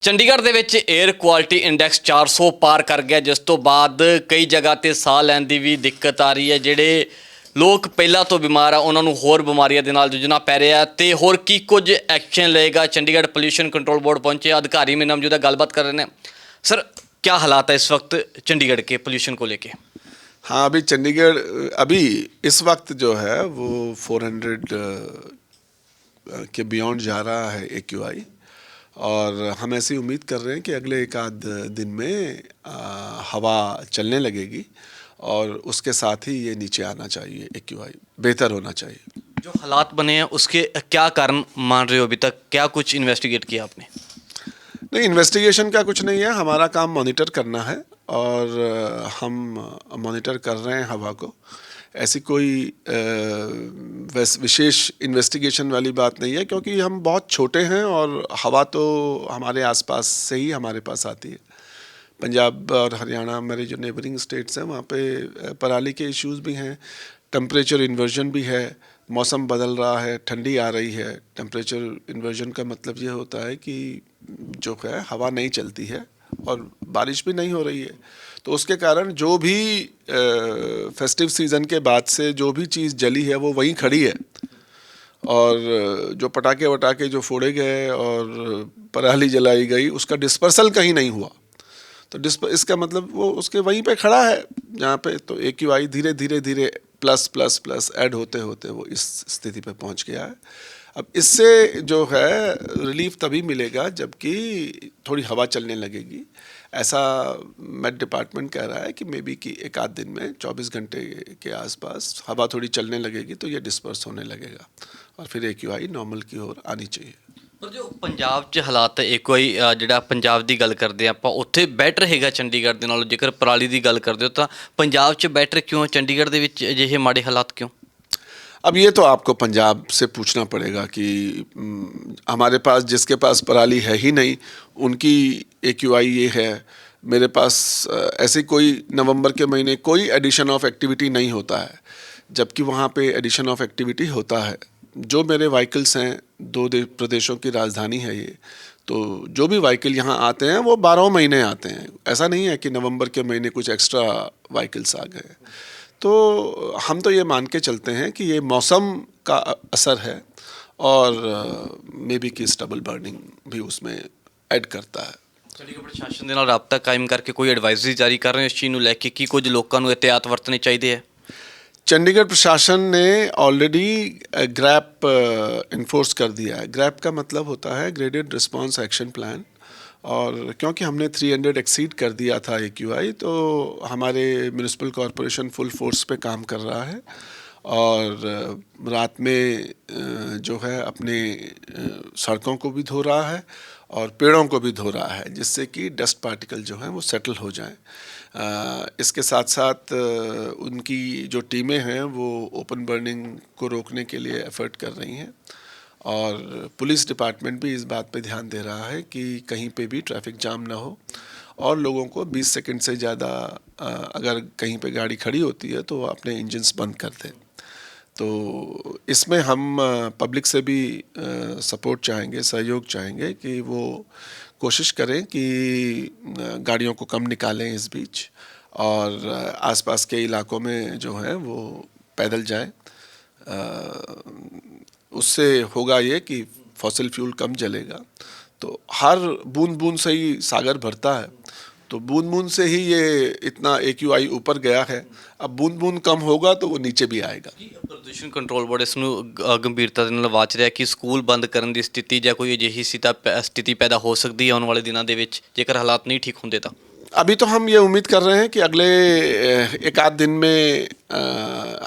ਚੰਡੀਗੜ੍ਹ ਦੇ ਵਿੱਚ air quality index 400 ਪਾਰ ਕਰ ਗਿਆ, ਜਿਸ ਤੋਂ ਬਾਅਦ ਕਈ ਜਗ੍ਹਾ ਤੇ ਸਾਹ ਲੈਣ ਦੀ ਵੀ ਦਿੱਕਤ ਆ ਰਹੀ ਹੈ। ਜਿਹੜੇ ਲੋਕ ਪਹਿਲਾਂ ਤੋਂ ਬਿਮਾਰ ਆ ਉਹਨਾਂ ਨੂੰ ਹੋਰ ਬਿਮਾਰੀਆਂ ਦੇ ਨਾਲ ਜੂਝਣਾ ਪੈ ਰਿਹਾ ਤੇ ਹੋਰ ਕੀ ਕੁਝ ਐਕਸ਼ਨ ਲਏਗਾ ਚੰਡੀਗੜ੍ਹ ਪੋल्यूशन कंट्रोल बोर्ड पहुंचे अधिकारी मेरे नाम मौजूद गलबात कर रहे हैं। सर, क्या हालात है इस वक्त चंडीगढ़ के पोल्यूशन को लेके? हाँ, अभी चंडीगढ़ अभी इस वक्त जो है वो 400 के बियॉन्ड जा रहा है AQI, और हम ऐसी उम्मीद कर रहे हैं कि अगले एक आध दिन में हवा चलने लगेगी और उसके साथ ही ये नीचे आना चाहिए, AQI बेहतर होना चाहिए। जो हालात बने हैं उसके क्या कारण मान रहे हो? अभी तक क्या कुछ इन्वेस्टिगेट किया आपने? नहीं, इन्वेस्टिगेशन का कुछ नहीं है, हमारा काम मॉनिटर करना है और हम मॉनिटर कर रहे हैं हवा को। ऐसी कोई विशेष इन्वेस्टिगेशन वाली बात नहीं है, क्योंकि हम बहुत छोटे हैं और हवा तो हमारे आसपास से ही हमारे पास आती है। पंजाब और हरियाणा हमारे जो नेबरिंग स्टेट्स हैं वहाँ पे पराली के इश्यूज़ भी हैं, टेम्परेचर इन्वर्जन भी है, मौसम बदल रहा है, ठंडी आ रही है। टेम्परेचर इन्वर्जन का मतलब ये होता है कि जो है हवा नहीं चलती है और बारिश भी नहीं हो रही है, तो उसके कारण जो भी फेस्टिव सीज़न के बाद से जो भी चीज़ जली है वो वहीं खड़ी है, और जो पटाखे वटाखे जो फोड़े गए और पराली जलाई गई उसका डिस्पर्सल कहीं नहीं हुआ, तो इसका मतलब वो उसके वहीं पे खड़ा है जहाँ पे, तो AQI धीरे धीरे धीरे प्लस प्लस प्लस ऐड होते होते वो इस स्थिति पे पहुँच गया है। अब इससे जो है रिलीफ तभी मिलेगा जबकि थोड़ी हवा चलने लगेगी। ऐसा मेट डिपार्टमेंट कह रहा है कि मे बी कि एक आध दिन में 24 घंटे के आसपास हवा थोड़ी चलने लगेगी तो ये डिस्पर्स होने लगेगा और फिर AQI नॉर्मल की ओर आनी चाहिए। पर जो पंजाब 'ਚ ਹਾਲਾਤ AQI ਜਿਹੜਾ ਪੰਜਾਬ ਦੀ ਗੱਲ ਕਰਦੇ ਆਪਾਂ ਉੱਥੇ ਬੈਟਰ ਹੈਗਾ ਚੰਡੀਗੜ੍ਹ ਦੇ ਨਾਲੋਂ। ਜੇਕਰ ਪਰਾਲੀ ਦੀ ਗੱਲ ਕਰਦੇ ਹੋ ਤਾਂ ਪੰਜਾਬ 'ਚ ਬੈਟਰ ਕਿਉਂ, ਚੰਡੀਗੜ੍ਹ ਦੇ ਵਿੱਚ ਅਜਿਹੇ ਮਾੜੇ ਹਾਲਾਤ क्यों? अब ये तो आपको पंजाब से पूछना पड़ेगा कि हमारे पास जिसके पास पराली है ही नहीं उनकी AQI ये है। मेरे पास ऐसे कोई नवंबर के महीने कोई एडिशन ऑफ एक्टिविटी नहीं होता है, जबकि वहाँ पे एडिशन ऑफ एक्टिविटी होता है। जो मेरे व्हीकल्स हैं, दो प्रदेशों की राजधानी है ये, तो जो भी व्हीकल यहाँ आते हैं वो 12 महीने आते हैं। ऐसा नहीं है कि नवंबर के महीने कुछ एक्स्ट्रा व्हीकल्स आ गए। तो हम तो ये मान के चलते हैं कि ये मौसम का असर है और मे बी कि स्टबल बर्निंग भी उसमें ऐड करता है। ਚੰਡੀਗੜ੍ਹ ਪ੍ਰਸ਼ਾਸਨ ਦੇ ਨਾਲ ਰਾਬਤਾ ਕਾਇਮ ਕਰਕੇ ਕੋਈ ਐਡਵਾਈਜ਼ਰੀ ਜਾਰੀ ਕਰ ਰਹੇ ਹੋ ਇਸ ਚੀਜ਼ ਨੂੰ ਲੈ ਕੇ ਕਿ ਕੁਝ ਲੋਕਾਂ ਨੂੰ ਇਹਤਿਆਤ ਵਰਤਣੇ ਚਾਹੀਦੇ ਹੈ? चंडीगढ़ प्रशासन ने ऑलरेडी ग्रैप इन्फोर्स कर दिया है। ग्रैप का मतलब होता है ग्रेडेड रिस्पांस एक्शन प्लान, और क्योंकि हमने 300 एक्सीड कर दिया था AQI, तो हमारे म्यूनिसिपल कॉरपोरेशन फुल फोर्स पे काम कर रहा है और रात में जो है अपने सड़कों को भी धो रहा है और पेड़ों को भी धो रहा है, जिससे कि डस्ट पार्टिकल जो हैं वो सेटल हो जाएं। इसके साथ साथ उनकी जो टीमें हैं वो ओपन बर्निंग को रोकने के लिए एफर्ट कर रही हैं, और पुलिस डिपार्टमेंट भी इस बात पे ध्यान दे रहा है कि कहीं पे भी ट्रैफिक जाम ना हो और लोगों को 20 सेकंड से ज़्यादा अगर कहीं पे गाड़ी खड़ी होती है तो वो अपने इंजन्स बंद कर दें। तो इसमें हम पब्लिक से भी सपोर्ट चाहेंगे, सहयोग चाहेंगे कि वो कोशिश करें कि गाड़ियों को कम निकालें इस बीच, और आसपास के इलाकों में जो है वो पैदल जाएं। उससे होगा ये कि फॉसिल फ्यूल कम जलेगा, तो हर बूंद बूंद से ही सागर भरता है, तो बूंद बूंद से ही ये इतना AQI ऊपर गया है। अब बूंद बूंद कम होगा तो वो नीचे भी आएगा। ਪ੍ਰਦੂਸ਼ਣ ਕੰਟਰੋਲ ਬੋਰਡ ਇਸ ਨੂੰ ਗੰਭੀਰਤਾ ਦੇ ਨਾਲ ਵਾਚ ਰਿਹਾ ਕਿ ਸਕੂਲ ਬੰਦ ਕਰਨ ਦੀ ਸਥਿਤੀ ਜਾਂ ਕੋਈ ਅਜਿਹੀ ਸਥਿਤੀ ਪੈਦਾ ਹੋ ਸਕਦੀ ਹੈ ਆਉਣ ਵਾਲੇ ਦਿਨਾਂ ਦੇ ਵਿੱਚ ਜੇਕਰ ਹਾਲਾਤ ਨਹੀਂ ਠੀਕ ਹੁੰਦੇ ਤਾਂ? अभी तो हम ये उम्मीद कर रहे हैं कि अगले एक आध दिन में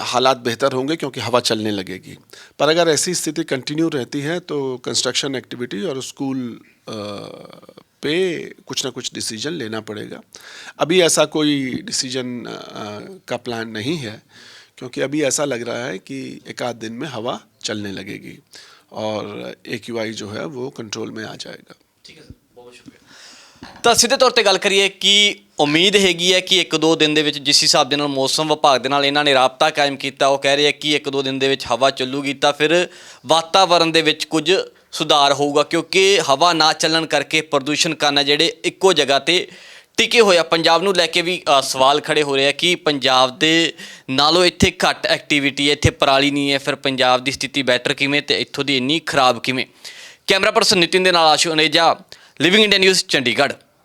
हालात बेहतर होंगे, क्योंकि हवा चलने लगेगी। पर अगर ऐसी स्थिति कंटिन्यू रहती है तो कंस्ट्रक्शन एक्टिविटी और स्कूल पे कुछ ना कुछ डिसीजन लेना पड़ेगा। अभी ऐसा कोई डिसीजन का प्लान नहीं है, क्योंकि अभी ऐसा लग रहा है कि एक आध दिन में हवा चलने लगेगी और AQI जो है वो कंट्रोल में आ जाएगा। ठीक है सर, बहुत शुक्रिया। ਤਾਂ ਸਿੱਧੇ ਤੌਰ 'ਤੇ ਗੱਲ ਕਰੀਏ ਕਿ ਉਮੀਦ ਹੈਗੀ ਹੈ ਕਿ 1-2 ਦਿਨ ਦੇ ਵਿੱਚ ਜਿਸ ਹਿਸਾਬ ਦੇ ਨਾਲ ਮੌਸਮ ਵਿਭਾਗ ਦੇ ਨਾਲ ਇਹਨਾਂ ਨੇ ਰਾਬਤਾ ਕਾਇਮ ਕੀਤਾ, ਉਹ ਕਹਿ ਰਹੇ ਆ ਕਿ 1-2 ਦਿਨ ਦੇ ਵਿੱਚ ਹਵਾ ਚੱਲੂਗੀ ਤਾਂ ਫਿਰ ਵਾਤਾਵਰਨ ਦੇ ਵਿੱਚ ਕੁਝ ਸੁਧਾਰ ਹੋਊਗਾ, ਕਿਉਂਕਿ ਹਵਾ ਨਾ ਚੱਲਣ ਕਰਕੇ ਪ੍ਰਦੂਸ਼ਣ ਕਾਰਨ ਜਿਹੜੇ ਇੱਕੋ ਜਗ੍ਹਾ ਤੇ ਟਿਕੇ ਹੋਇਆ ਪੰਜਾਬ ਨੂੰ ਲੈ ਕੇ ਵੀ ਸਵਾਲ ਖੜੇ ਹੋ ਰਹੇ ਆ ਕਿ ਪੰਜਾਬ ਦੇ ਨਾਲੋਂ ਇੱਥੇ ਘੱਟ ਐਕਟੀਵਿਟੀ ਹੈ, ਇੱਥੇ ਪਰਾਲੀ ਨਹੀਂ ਹੈ, ਫਿਰ ਪੰਜਾਬ ਦੀ ਸਥਿਤੀ ਬੈਟਰ ਕਿਵੇਂ ਤੇ ਇੱਥੋਂ ਦੀ ਇੰਨੀ ਖਰਾਬ ਕਿਵੇਂ। ਕੈਮਰਾ ਪਰਸਨ ਨਿਤਿਨ ਦੇ ਨਾਲ Ashu Aneja, living India news, Chandigarh.